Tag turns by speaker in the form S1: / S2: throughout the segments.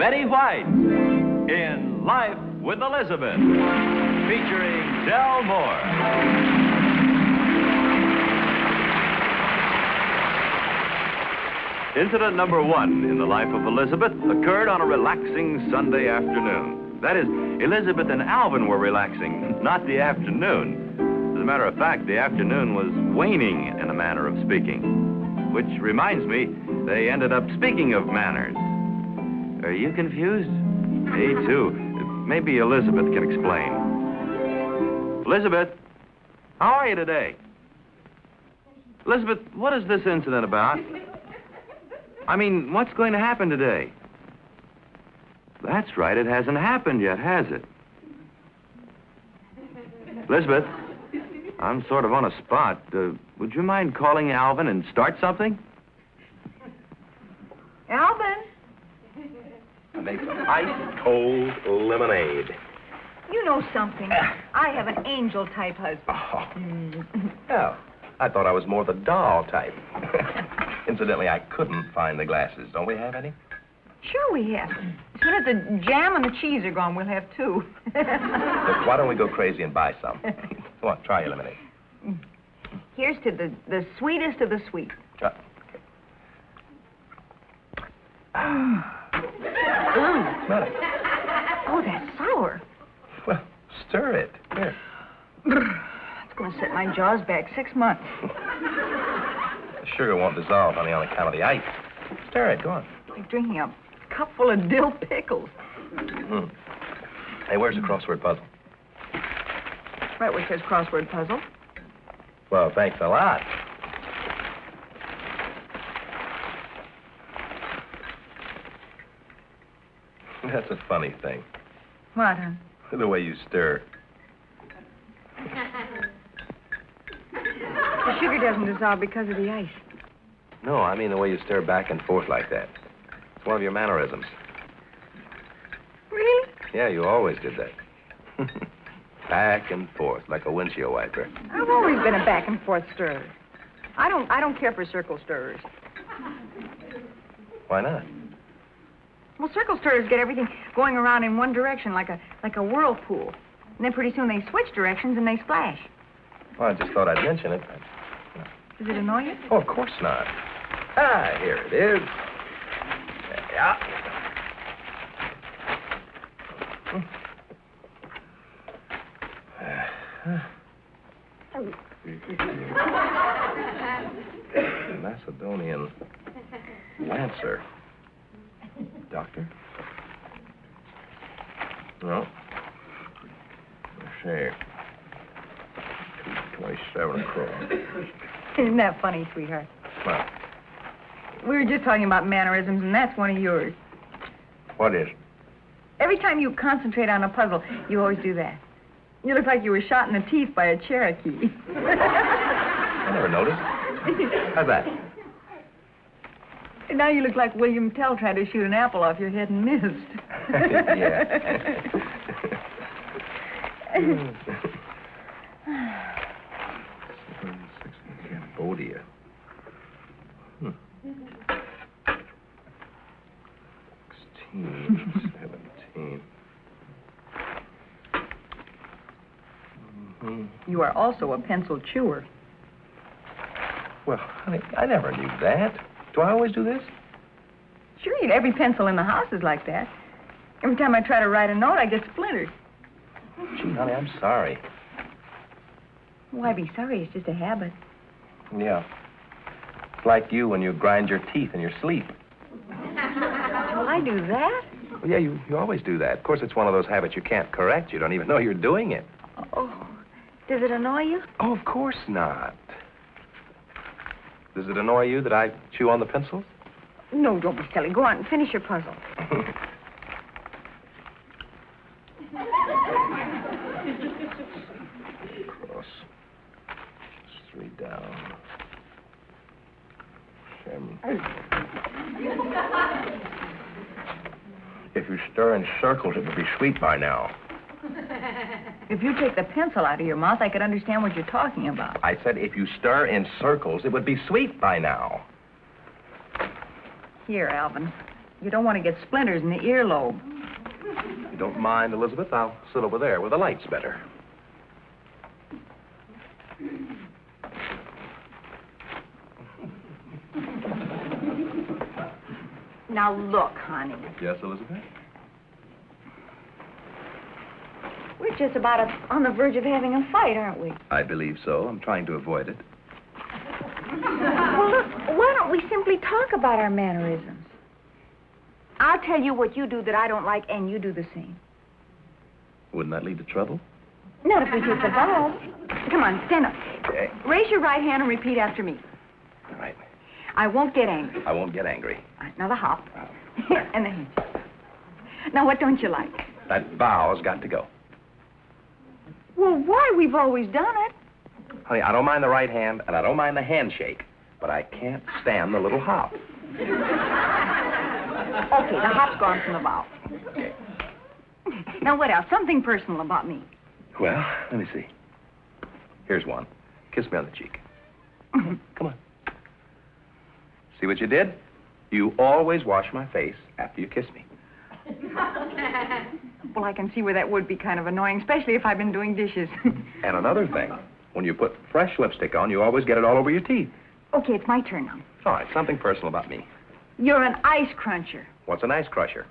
S1: Betty White in Life with Elizabeth, featuring Del Moore. Incident number 1 in the life of Elizabeth occurred on a relaxing Sunday afternoon. That is, Elizabeth and Alvin were relaxing, not the afternoon. As a matter of fact, the afternoon was waning, in a manner of speaking. Which reminds me, they ended up speaking of manners. Are you confused? Me too. Maybe Elizabeth can explain. Elizabeth, how are you today? Elizabeth, what is this incident about? I mean, what's going to happen today? That's right, it hasn't happened yet, has it? Elizabeth, I'm sort of on a spot. Would you mind calling Alvin and start something?
S2: Alvin?
S3: Make some ice-cold lemonade.
S2: You know something. I have an angel-type husband.
S3: Oh, I thought I was more the doll type. Incidentally, I couldn't find the glasses. Don't we have any?
S2: Sure we have. As soon as the jam and the cheese are gone, we'll have 2.
S3: Look, why don't we go crazy and buy some? Come on, try your lemonade.
S2: Here's to the sweetest of the sweet.
S3: Smell it.
S2: Oh, that's sour.
S3: Well, stir it. Here.
S2: It's going to set my jaws back 6 months.
S3: The sugar won't dissolve, honey, on account of the ice. Stir it. Go on.
S2: Like drinking a cup full of dill pickles.
S3: Hey, where's the crossword puzzle?
S2: Right where it says crossword puzzle.
S3: Well, thanks a lot. That's a funny thing.
S2: What, huh?
S3: The way you stir.
S2: The sugar doesn't dissolve because of the ice.
S3: No, I mean the way you stir back and forth like that. It's one of your mannerisms.
S2: Really?
S3: Yeah, you always did that. Back and forth, like a windshield wiper.
S2: I've always been a back and forth stirrer. I don't care for circle stirrers.
S3: Why not?
S2: Well, circle stirrers get everything going around in one direction, like a whirlpool. And then pretty soon they switch directions and they splash.
S3: Well, I just thought I'd mention it.
S2: Does it annoy you?
S3: Oh, of course not. Ah, here it is. Yeah. Macedonian Lancer. Doctor? No. Let's see. 227 across.
S2: Isn't that funny, sweetheart?
S3: Well,
S2: We were just talking about mannerisms, and that's one of yours.
S3: what is?
S2: Every time you concentrate on a puzzle, you always do that. You look like you were shot in the teeth by a Cherokee.
S3: I never noticed. How's that?
S2: And now you look like William Tell tried to shoot an apple off your head and missed.
S3: Yeah. Cambodia. 16, 17.
S2: You are also a pencil chewer.
S3: Well, honey, I never knew that. Do I always do this?
S2: Sure, every pencil in the house is like that. Every time I try to write a note, I get splintered.
S3: Gee, honey, I'm sorry.
S2: Why be sorry? It's just a habit.
S3: Yeah. It's like you when you grind your teeth in your sleep.
S2: Do I do that?
S3: Well, yeah, you always do that. Of course, it's one of those habits you can't correct. You don't even know you're doing it.
S2: Oh, does it annoy you?
S3: Oh, of course not. Does it annoy you that I chew on the pencils?
S2: No, don't be silly. Go on, finish your puzzle.
S3: Cross. 3 down. 7. If you stir in circles, it would be sweet by now.
S2: If you take the pencil out of your mouth, I could understand what you're talking about.
S3: I said if you stir in circles, it would be sweet by now.
S2: Here, Alvin. You don't want to get splinters in the earlobe.
S3: If you don't mind, Elizabeth, I'll sit over there where the light's better.
S2: Now, look, honey.
S3: Yes, Elizabeth?
S2: We're just about on the verge of having a fight, aren't we?
S3: I believe so. I'm trying to avoid it.
S2: Well, look, why don't we simply talk about our mannerisms? I'll tell you what you do that I don't like, and you do the same.
S3: Wouldn't that lead to trouble?
S2: Not if we take the vow. Come on, stand up.
S3: Okay.
S2: Raise your right hand and repeat after me.
S3: All right.
S2: I won't get angry.
S3: I won't get angry.
S2: All right, now the hop. And the hinge. Now, what don't you like?
S3: That vow's got to go.
S2: Well, why? We've always done it.
S3: Honey, I don't mind the right hand, and I don't mind the handshake, but I can't stand the little hop.
S2: Okay, the hop's gone from the vow.
S3: Okay.
S2: Now, what else? Something personal about me.
S3: Well, let me see. Here's one. Kiss me on the cheek. Come on. See what you did? You always wash my face after you kiss me.
S2: Well, I can see where that would be kind of annoying, especially if I've been doing dishes.
S3: And another thing, when you put fresh lipstick on, you always get it all over your teeth.
S2: Okay, it's my turn now.
S3: All right, something personal about me.
S2: You're an ice cruncher.
S3: What's an ice crusher?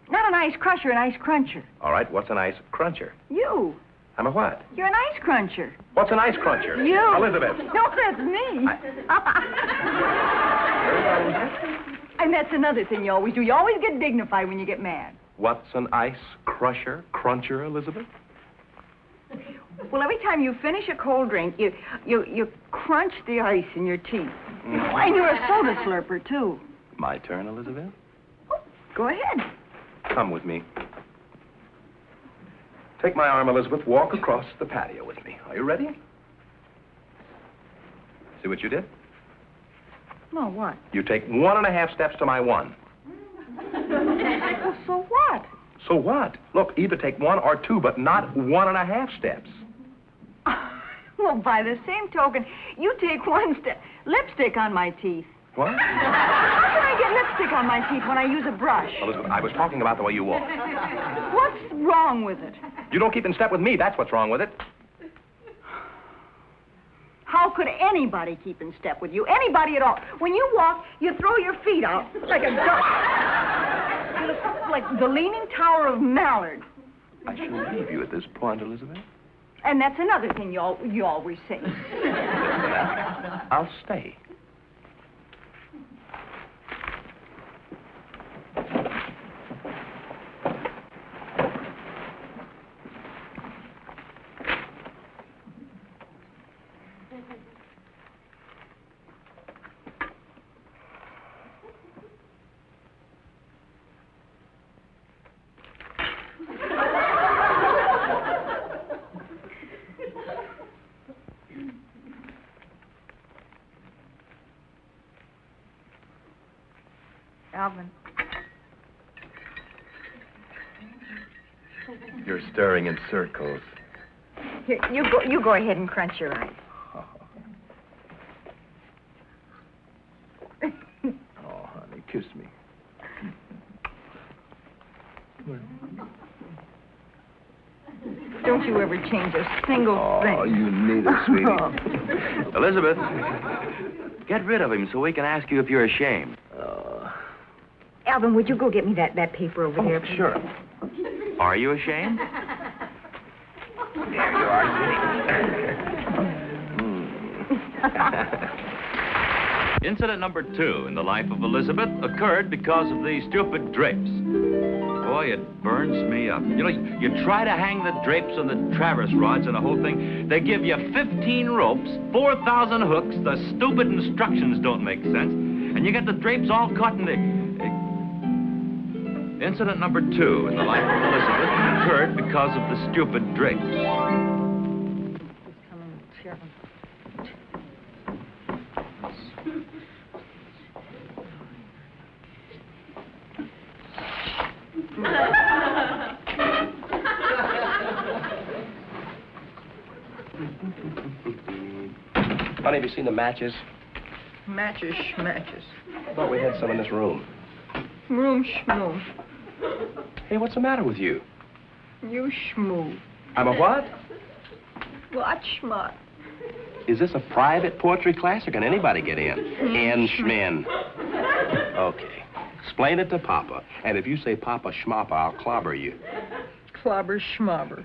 S2: Not an ice crusher, an ice cruncher.
S3: All right, what's an ice cruncher?
S2: You.
S3: I'm a what?
S2: You're an ice cruncher.
S3: What's an ice cruncher?
S2: You.
S3: Elizabeth.
S2: No, that's me. And that's another thing you always do. You always get dignified when you get mad.
S3: What's an ice cruncher, Elizabeth?
S2: Well, every time you finish a cold drink, you crunch the ice in your teeth. And you're a soda slurper, too.
S3: My turn, Elizabeth?
S2: Go ahead.
S3: Come with me. Take my arm, Elizabeth. Walk across the patio with me. Are you ready? See what you did?
S2: No, what?
S3: You take 1.5 steps to my 1.
S2: Well, so what?
S3: So what? Look, either take 1 or 2, but not 1.5 steps.
S2: Well, by the same token, you take 1 step. Lipstick on my teeth.
S3: What?
S2: How can I get lipstick on my teeth when I use a brush?
S3: Elizabeth, I was talking about the way you walk.
S2: What's wrong with it?
S3: You don't keep in step with me. That's what's wrong with it.
S2: How could anybody keep in step with you? Anybody at all. When you walk, you throw your feet out like a duck. You look like the Leaning Tower of Mallard.
S3: I shall leave you at this point, Elizabeth.
S2: And that's another thing you always say.
S3: I'll stay.
S2: Alvin.
S3: You're stirring in circles.
S2: Here, you go ahead and crunch your eyes.
S3: Oh, honey, kiss me.
S2: Don't you ever change a single thing.
S3: Oh, you need it, sweetie.
S1: Elizabeth, get rid of him so we can ask you if you're ashamed.
S2: Alvin, would you go get me that paper over there, please?
S3: Sure.
S1: Are you ashamed?
S3: There you are, sweetie.
S1: Incident number 2 in the life of Elizabeth occurred because of these stupid drapes. Boy, it burns me up. You know, you try to hang the drapes on the traverse rods and the whole thing. They give you 15 ropes, 4,000 hooks. The stupid instructions don't make sense. And you get the drapes all caught in the... Incident number 2 in the life of Elizabeth occurred because of the stupid drapes.
S3: Honey, have you seen the matches?
S2: Matches.
S3: I thought we had some in this room.
S2: Shmoo, shmoo.
S3: Hey, what's the matter with you?
S2: You shmoo.
S3: I'm a what?
S2: What schmuck?
S3: Is this a private poetry class, or can anybody get in? Schmin. Okay. Explain it to Papa. And if you say Papa Schmappa, I'll clobber you.
S2: Clobber schmobber.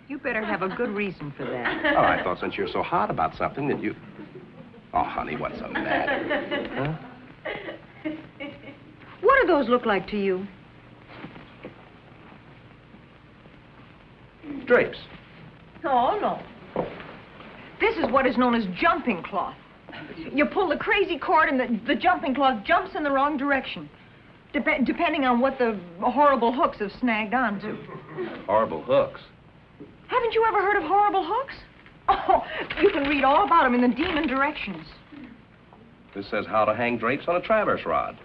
S2: You better have a good reason for that.
S3: Oh, I thought since you're so hot about something that you... Oh, honey, what's the matter? Huh?
S2: What do those look like to you?
S3: Drapes.
S2: Oh, no. This is what is known as jumping cloth. You pull the crazy cord and the jumping cloth jumps in the wrong direction, depending on what the horrible hooks have snagged onto.
S3: Horrible hooks.
S2: Haven't you ever heard of horrible hooks? Oh, you can read all about them in the demon directions.
S3: This says how to hang drapes on a traverse rod.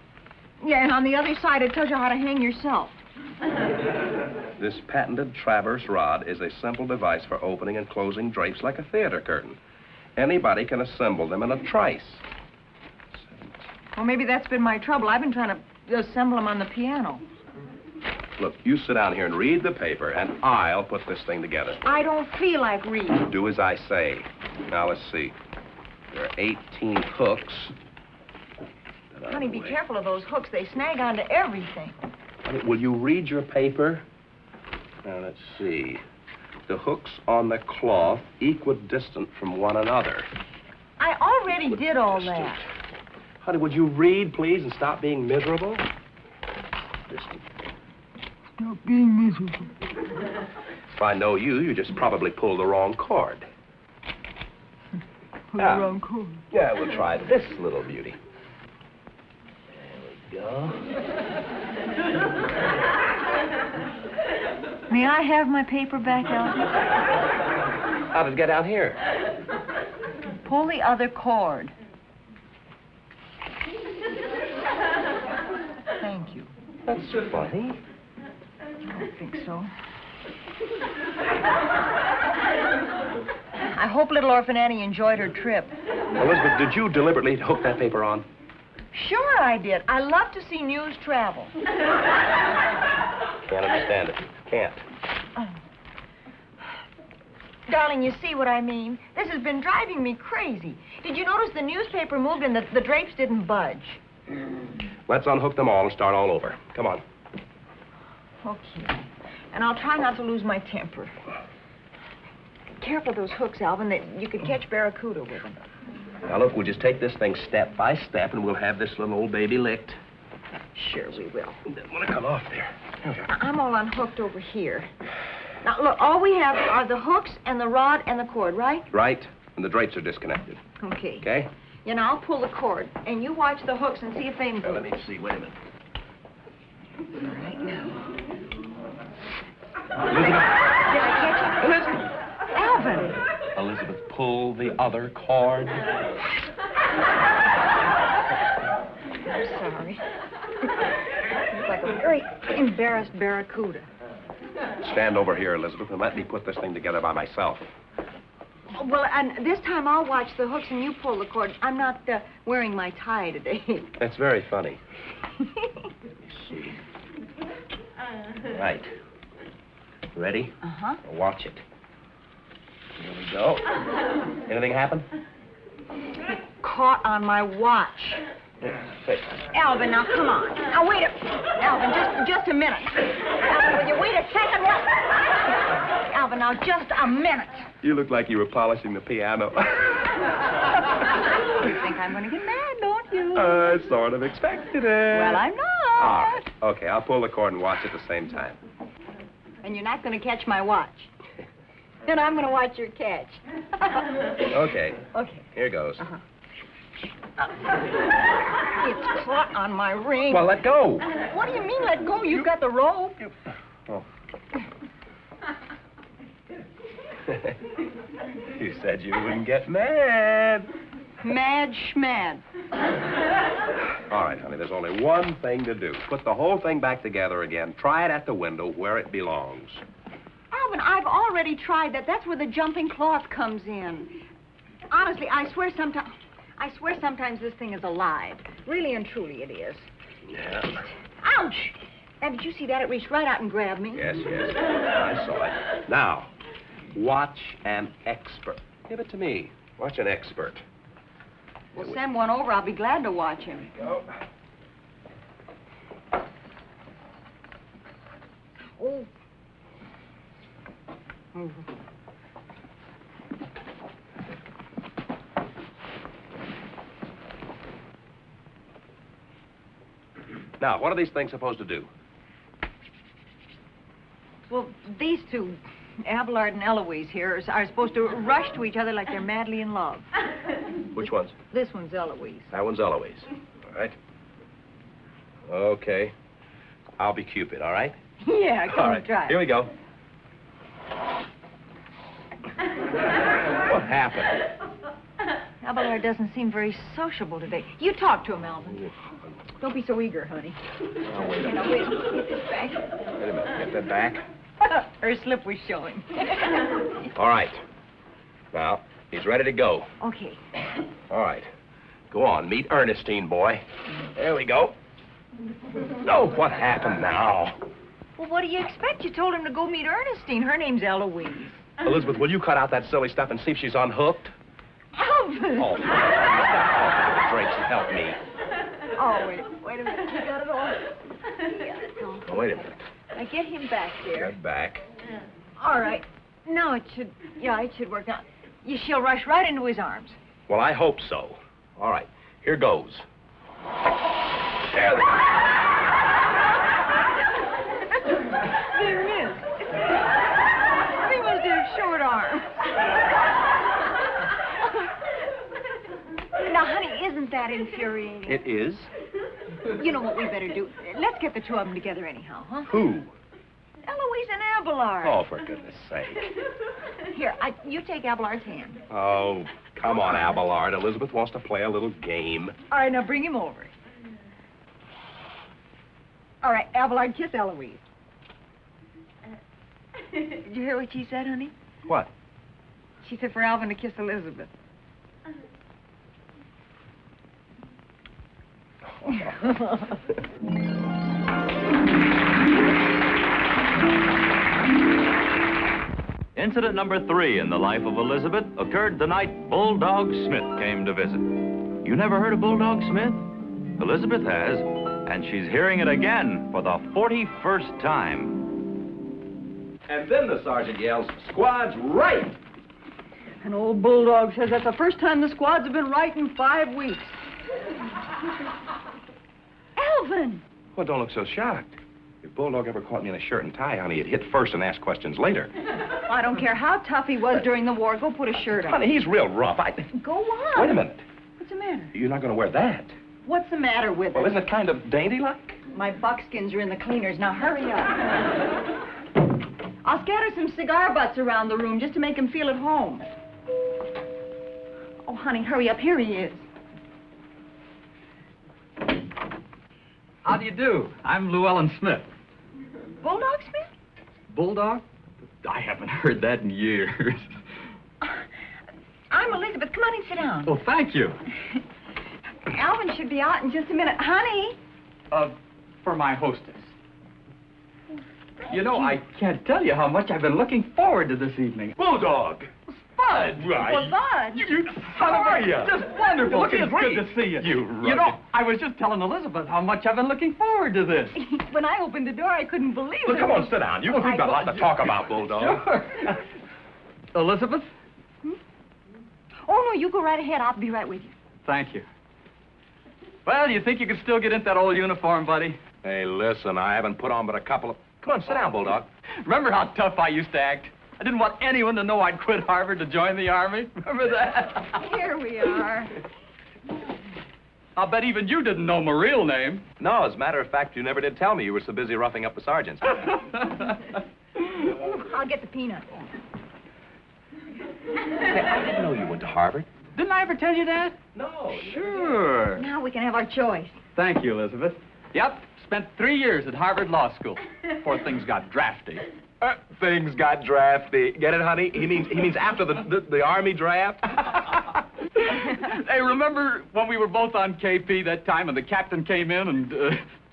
S2: Yeah, and on the other side, it tells you how to hang yourself.
S3: This patented traverse rod is a simple device for opening and closing drapes like a theater curtain. Anybody can assemble them in a trice.
S2: Well, maybe that's been my trouble. I've been trying to assemble them on the piano.
S3: Look, you sit down here and read the paper, and I'll put this thing together.
S2: I don't feel like reading.
S3: Do as I say. Now, let's see. There are 18 hooks.
S2: Honey, be careful of those hooks. They snag onto everything.
S3: Honey, will you read your paper? Now, let's see. The hooks on the cloth equidistant from one another.
S2: I already did all that.
S3: Honey, would you read, please, and stop being miserable? Distant.
S2: Stop being miserable.
S3: If I know you, you just probably pulled the wrong cord.
S2: Pull the wrong cord.
S3: Yeah, we'll try this little beauty. There we go.
S2: May I have my paper back, Alvin?
S3: How did it get out here?
S2: Pull the other cord. Thank you.
S3: That's funny.
S2: I don't think so. I hope little Orphan Annie enjoyed her trip.
S3: Elizabeth, did you deliberately hook that paper on?
S2: Sure I did. I love to see news travel.
S3: Can't understand it. Can't.
S2: Oh. Darling, you see what I mean? This has been driving me crazy. Did you notice the newspaper moved and the drapes didn't budge?
S3: Let's unhook them all and start all over. Come on.
S2: Okay. And I'll try not to lose my temper. Careful of those hooks, Alvin. You could catch barracuda with them.
S3: Now, look, we'll just take this thing step by step, and we'll have this little old baby licked.
S2: Sure we will.
S3: It doesn't want to come off there.
S2: I'm all unhooked over here. Now, look, all we have are the hooks and the rod and the cord, right?
S3: Right, and the drapes are disconnected.
S2: Okay.
S3: Okay?
S2: You know, I'll pull the cord, and you watch the hooks and see if they move.
S3: Now, let me see. Wait a minute.
S2: All right, now.
S3: Elizabeth.
S2: Did I catch it?
S3: Elizabeth.
S2: Alvin.
S3: Elizabeth, pull the other cord.
S2: I'm sorry. Looks like a very embarrassed barracuda.
S3: Stand over here, Elizabeth, and let me put this thing together by myself.
S2: Well, and this time I'll watch the hooks and you pull the cord. I'm not wearing my tie today.
S3: That's very funny. Let me see. Right. Ready?
S2: Uh-huh.
S3: Now watch it. Here we go. Anything happen?
S2: It caught on my watch.
S3: Hey.
S2: Alvin, now come on. Now wait Alvin, just a minute. Alvin, will you wait a second? Alvin, now just a minute.
S3: You look like you were polishing the piano.
S2: You think I'm going to get mad, don't you?
S3: I sort of expected it.
S2: Well, I'm not.
S3: All right. Okay, I'll pull the cord and watch at the same time.
S2: And you're not going to catch my watch. And I'm going to watch your catch.
S3: Okay.
S2: Okay.
S3: Here goes.
S2: Uh-huh. It's caught on my ring.
S3: Well, let go.
S2: What do you mean, let go? You've got the rope.
S3: Oh. You said you wouldn't get mad.
S2: Mad schmad.
S3: All right, honey, there's only one thing to do. Put the whole thing back together again. Try it at the window where it belongs.
S2: Alvin, I've already tried that. That's where the jumping cloth comes in. Honestly, I swear sometimes... I swear sometimes this thing is alive. Really and truly it is.
S3: Yeah.
S2: Ouch! And did you see that? It reached right out and grabbed me.
S3: Yes. I saw it. Now, watch an expert. Give it to me. Watch an expert.
S2: Well, send one over. I'll be glad to watch him.
S3: Go.
S2: Oh.
S3: Now, what are these things supposed to do?
S2: Well, these two, Abelard and Eloise here, are supposed to rush to each other like they're madly in love.
S3: Which ones?
S2: This one's Eloise.
S3: That one's Eloise. All right. Okay. I'll be Cupid, all right?
S2: Yeah, come
S3: All
S2: on,
S3: right.
S2: try.
S3: Here we go. What happened?
S2: Abelard doesn't seem very sociable today. You talk to him, Alvin. Don't be so eager, honey.
S3: Oh, wait a
S2: You know,
S3: minute.
S2: wait, get this back.
S3: Wait a minute. Get that back.
S2: Her slip was showing.
S3: All right. Now, he's ready to go.
S2: Okay.
S3: All right. Go on. Meet Ernestine, boy. There we go. No, what happened now?
S2: Well, what do you expect? You told him to go meet Ernestine. Her name's Eloise.
S3: Elizabeth, will you cut out that silly stuff and see if she's unhooked?
S2: Alvin!
S3: Oh, the drinks and help me.
S2: Oh, wait a minute. You got it all. Yeah,
S3: Oh, wait a minute.
S2: Now get him back there.
S3: Get back.
S2: All right. Now it should work out. She'll rush right into his arms.
S3: Well, I hope so. All right. Here goes. There they go.
S2: There he is. He must have short arms. Now, honey, isn't that infuriating?
S3: It is?
S2: You know what we better do? Let's get the two of them together anyhow, huh?
S3: Who?
S2: Eloise and Abelard.
S3: Oh, for goodness sake.
S2: Here, you take Abelard's hand.
S3: Oh, come on, Abelard. Elizabeth wants to play a little game.
S2: All right, now bring him over. All right, Abelard, kiss Eloise. Did you hear what she said, honey?
S3: What?
S2: She said for Alvin to kiss Elizabeth.
S1: Incident number 3 in the life of Elizabeth occurred the night Bulldog Smith came to visit. You never heard of Bulldog Smith? Elizabeth has, and she's hearing it again for the 41st time.
S3: And then the sergeant yells, "Squad's right!"
S2: An old bulldog says that's the first time the squads have been right in 5 weeks. Alvin!
S3: Well, don't look so shocked. If Bulldog ever caught me in a shirt and tie, honey, he'd hit first and ask questions later.
S2: I don't care how tough he was during the war. Go put a shirt on.
S3: Honey, he's real rough.
S2: Go on.
S3: Wait a minute.
S2: What's the matter?
S3: You're not going to wear that.
S2: What's the matter with
S3: Well,
S2: it?
S3: isn't it kind of dainty-like?
S2: My buckskins are in the cleaners. Now hurry up. I'll scatter some cigar butts around the room just to make him feel at home. Oh, honey, hurry up. Here he is.
S4: How do you do? I'm Llewellyn Smith.
S2: Bulldog Smith?
S4: Bulldog? I haven't heard that in years.
S2: I'm Elizabeth. Come on and sit down.
S4: Well, thank you.
S2: Alvin should be out in just a minute. Honey!
S4: For my hostess. You know, I can't tell you how much I've been looking forward to this evening.
S3: Bulldog!
S4: Spud!
S3: Right.
S2: Well, Bud.
S4: You
S3: How are ya?
S4: Just wonderful.
S3: Looking
S4: It's
S3: great.
S4: good to see you.
S3: You
S4: You know,
S3: rugged-
S4: I was just telling Elizabeth how much I've been looking forward to this.
S2: When I opened the door, I couldn't believe
S3: Well,
S2: it.
S3: come on, sit down. We've got a lot to talk about, Bulldog.
S4: Sure. Elizabeth?
S2: Oh, no, you go right ahead. I'll be right with you.
S4: Thank you. Well, you think you can still get into that old uniform, buddy?
S3: Hey, listen, I haven't put on but a couple of... Come on, sit down, Bulldog.
S4: Remember how tough I used to act? I didn't want anyone to know I'd quit Harvard to join the Army. Remember that?
S2: Here we are.
S4: I'll bet even you didn't know my real name.
S3: No, as a matter of fact, you never did tell me you were so busy roughing up the sergeants.
S2: I'll get the peanut.
S3: Hey, I didn't know you went to Harvard.
S4: Didn't I ever tell you that?
S3: No.
S4: Sure.
S2: Now we can have our choice.
S4: Thank you, Elizabeth. Yep, spent 3 years at Harvard Law School before things got drafty.
S3: Things got drafty. Get it, honey? He means after the Army draft.
S4: Hey, remember when we were both on KP that time and the captain came in and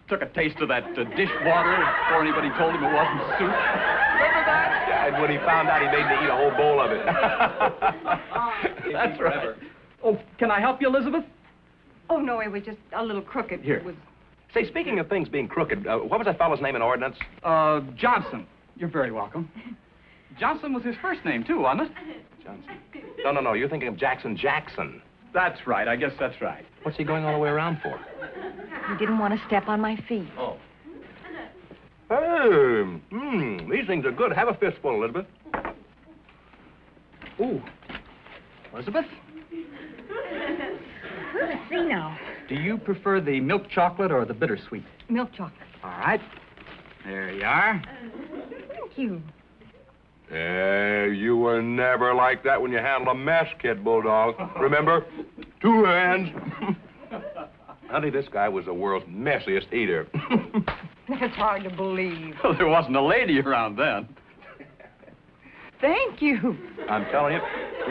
S4: took a taste of that dishwater before anybody told him it wasn't soup? Remember that?
S3: Yeah, and when he found out, he made me eat a whole bowl of it.
S4: That's right. Oh, can I help you, Elizabeth?
S2: Oh, no, it was just a little crooked.
S4: Here.
S2: It was...
S3: Say, speaking of things being crooked, what was that fellow's name in ordnance?
S4: Johnson. You're very welcome. Johnson was his first name, too, wasn't it?
S3: Johnson. No. You're thinking of Jackson.
S4: That's right. I guess that's right.
S3: What's he going all the way around for?
S2: He didn't want to step on my feet.
S3: Oh. Hey, these things are good. Have a fistful, Elizabeth.
S4: Ooh. Elizabeth?
S2: Let's see now.
S4: Do you prefer the milk chocolate or the bittersweet?
S2: Milk chocolate.
S4: All right. There you are.
S2: Thank you.
S3: You were never like that when you handled a mess, kid Bulldog. Remember? 2 hands. Honey, this guy was the world's messiest eater.
S2: That's hard to believe.
S4: Well, there wasn't a lady around then.
S2: Thank you.
S3: I'm telling you,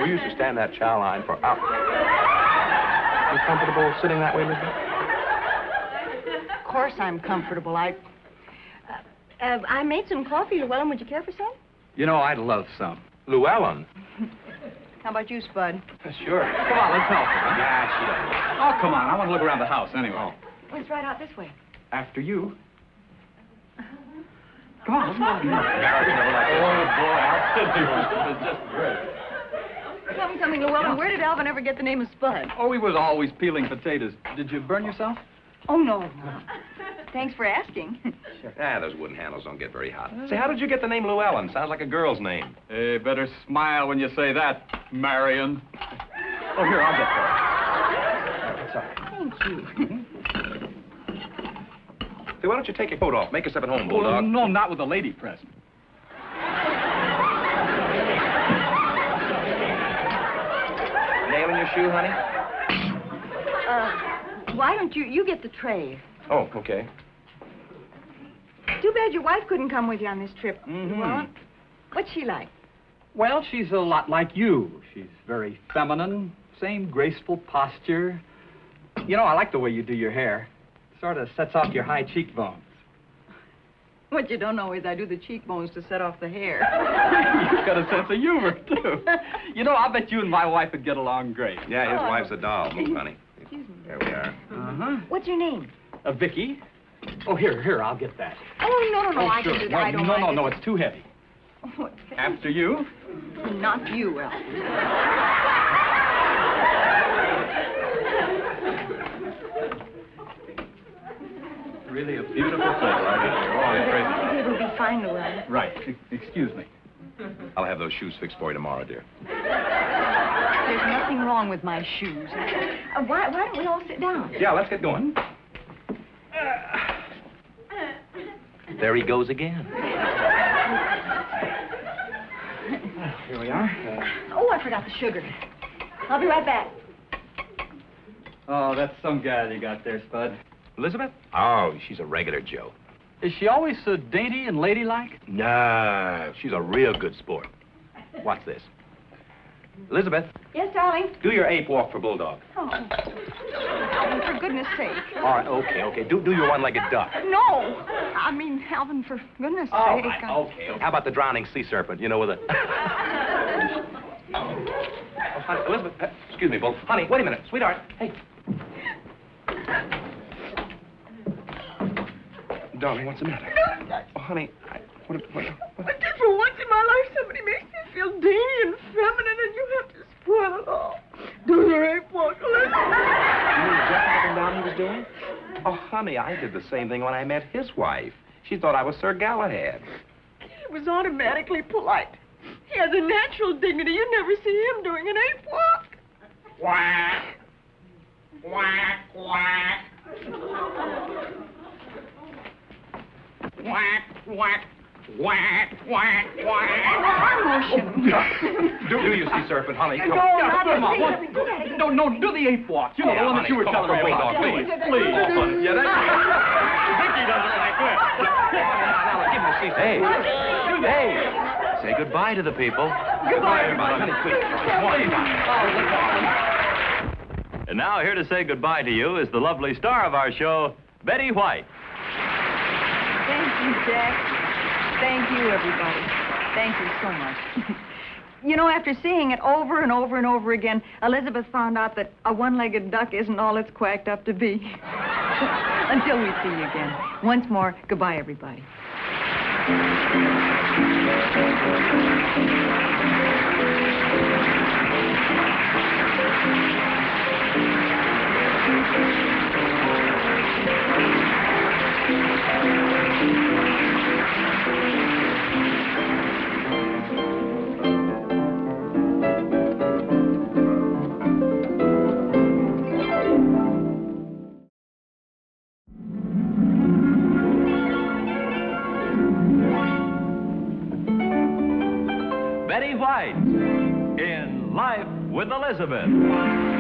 S3: we used to stand that chow line for hours. You comfortable sitting that way, Elizabeth?
S2: Of course I'm comfortable. I made some coffee, Llewellyn. Would you care for some?
S4: You know, I'd love some.
S3: Llewellyn?
S2: How about you, Spud?
S3: Sure.
S4: Come on, let's help her. Huh?
S3: Yeah, she does.
S4: Oh, come on. I want to look around the house anyway.
S2: Let's ride out this way.
S4: After you. Come on, let's go.
S3: Marriage never like
S4: Oh, boy, I'll sit you. This is just great.
S2: Tell me something, Llewellyn. Where did Alvin ever get the name of Spud?
S4: Oh, he was always peeling potatoes. Did you burn yourself?
S2: Oh, no. Thanks for asking.
S3: Those wooden handles don't get very hot. Say, how did you get the name Llewellyn? Sounds like a girl's name.
S4: Hey, better smile when you say that, Marion. Oh, here, I'll get that.
S3: Sorry.
S2: Thank you.
S3: Say, why don't you take your coat off? Make us up at home,
S4: Oh,
S3: Bulldog.
S4: no, not with a lady present.
S3: Nail in your shoe, honey?
S2: Why don't you get the tray?
S3: Oh, okay.
S2: Too bad your wife couldn't come with you on this trip.
S4: Mhm.
S2: Llewellyn. What's she like?
S4: Well, she's a lot like you. She's very feminine, same graceful posture. You know, I like the way you do your hair. Sort of sets off your high cheekbones.
S2: What you don't know is I do the cheekbones to set off the hair.
S4: You've got a sense of humor, too. You know, I'll bet you and my wife would get along great.
S3: Yeah, his wife's a doll. Move, honey.
S2: Excuse me.
S3: There we are.
S4: Uh-huh.
S2: What's your name?
S4: Vicky? Oh, here, I'll get that.
S2: Oh, no, I
S4: sure.
S2: can do that. I don't mind.
S4: No, it's too heavy.
S2: Oh,
S4: After you.
S2: Not you, Alvin.
S4: Really a beautiful thing, right?
S2: It'll be fine, Llewellyn.
S4: Right. Excuse me.
S3: I'll have those shoes fixed for you tomorrow, dear.
S2: There's nothing wrong with my shoes. Why don't we all sit down?
S3: Yeah, let's get going. There he goes again.
S4: Here we are.
S2: Oh, I forgot the sugar. I'll be right back.
S4: Oh, that's some gal you got there, Spud.
S3: Elizabeth? Oh, she's a regular Joe.
S4: Is she always so dainty and ladylike?
S3: No, she's a real good sport. What's this? Elizabeth,
S2: Yes, darling?
S3: do your ape walk for Bulldog.
S2: Oh. For goodness sake.
S3: All right, okay. Do your one-legged duck.
S2: No! I mean, Alvin, for goodness
S3: All
S2: sake.
S3: right, okay. How about the drowning sea serpent, you know, with a... Oh, honey, Elizabeth, excuse me, Bull. Honey, wait a minute. Sweetheart, hey. Darling, what's the matter? Oh, honey, what?
S2: Just for once in my life, somebody makes me feel dainty and feminine, and you have to spoil it all. Do your ape walk, Elizabeth.
S3: You mean just up and down he was doing? Oh, honey, I did the same thing when I met his wife. She thought I was Sir Galahad.
S2: He was automatically polite. He has a natural dignity. You never see him doing an ape walk.
S3: Quack! Quack, quack! Quack, quack, quack, quack, quack. Do you see serpent, honey? Come on.
S4: Come on. No, do the ape walk. You know, the one that you were telling me about. Please.
S3: Yeah, that's...
S4: Vicky does it like this.
S3: Now, give me a seat. Hey.
S1: Say goodbye to the people.
S3: Goodbye, everybody. Honey, quick. Come on.
S1: And now, here to say goodbye to you is the lovely star of our show, Betty White.
S2: Thank you, Jack. Thank you, everybody. Thank you so much. You know, after seeing it over and over and over again, Elizabeth found out that a one-legged duck isn't all it's quacked up to be. Until we see you again. Once more, goodbye, everybody.
S1: Betty White in Life with Elizabeth.